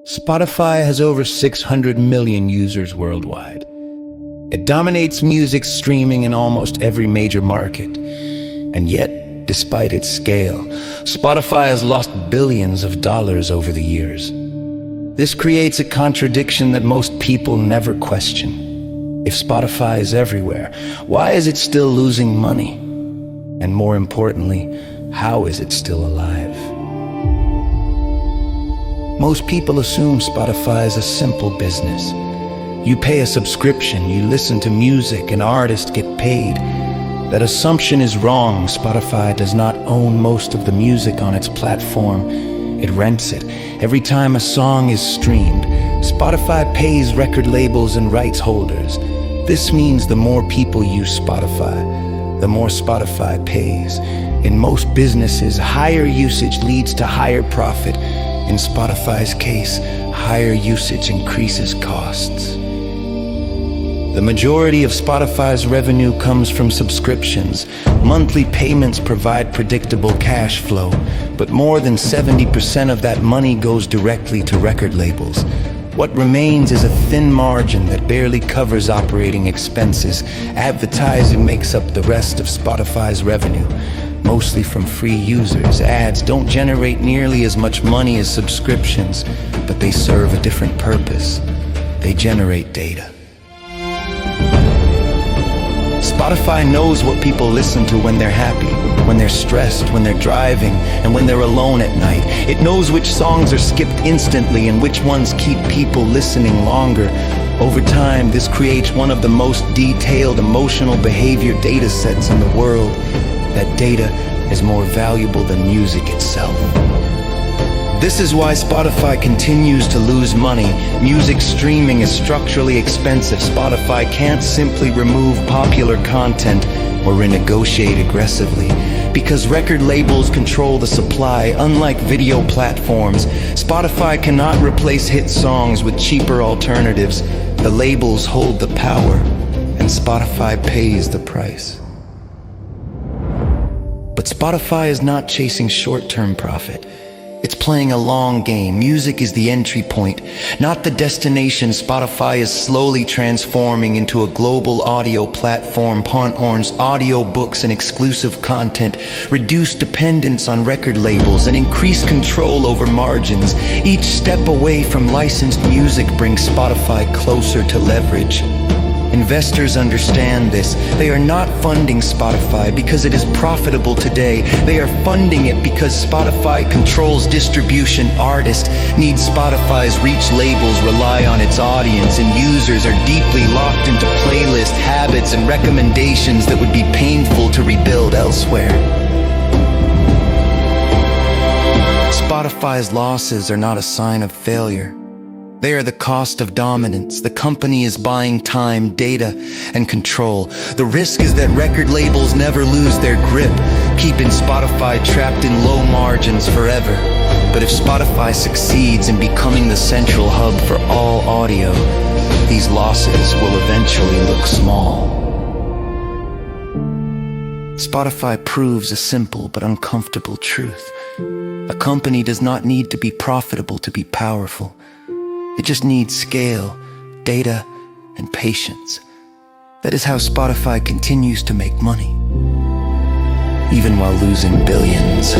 Spotify has over 600 million users worldwide. It dominates music streaming in almost every major market. And yet, despite its scale, Spotify has lost billions of dollars over the years. This creates a contradiction that most people never question. If Spotify is everywhere, why is it still losing money? And more importantly, how is it still alive? Most people assume Spotify is a simple business. You pay a subscription, you listen to music, and artists get paid. That assumption is wrong. Spotify does not own most of the music on its platform. It rents it. Every time a song is streamed, Spotify pays record labels and rights holders. This means the more people use Spotify, the more Spotify pays. In most businesses, higher usage leads to higher profit. In Spotify's case, higher usage increases costs. The majority of Spotify's revenue comes from subscriptions. Monthly payments provide predictable cash flow, but more than 70% of that money goes directly to record labels. What remains is a thin margin that barely covers operating expenses. Advertising makes up the rest of Spotify's revenue, mostly from free users. Ads don't generate nearly as much money as subscriptions, but they serve a different purpose. They generate data. Spotify knows what people listen to when they're happy, when they're stressed, when they're driving, and when they're alone at night. It knows which songs are skipped instantly and which ones keep people listening longer. Over time, this creates one of the most detailed emotional behavior data sets in the world. That data is more valuable than music itself. This is why Spotify continues to lose money. Music streaming is structurally expensive. Spotify can't simply remove popular content or renegotiate aggressively. Because record labels control the supply, unlike video platforms, Spotify cannot replace hit songs with cheaper alternatives. The labels hold the power, and Spotify pays the price. But Spotify is not chasing short-term profit. It's playing a long game. Music is the entry point, not the destination. Spotify is slowly transforming into a global audio platform. Partners, audiobooks, and exclusive content, reduced dependence on record labels, and increased control over margins. Each step away from licensed music brings Spotify closer to leverage. Investors understand this. They are not funding Spotify because it is profitable today. They are funding it because Spotify controls distribution. Artists need Spotify's reach, labels rely on its audience, and users are deeply locked into playlist habits and recommendations that would be painful to rebuild elsewhere. Spotify's losses are not a sign of failure. They are the cost of dominance. The company is buying time, data, and control. The risk is that record labels never lose their grip, keeping Spotify trapped in low margins forever. But if Spotify succeeds in becoming the central hub for all audio, these losses will eventually look small. Spotify proves a simple but uncomfortable truth. A company does not need to be profitable to be powerful. It just needs scale, data, and patience. That is how Spotify continues to make money, even while losing billions.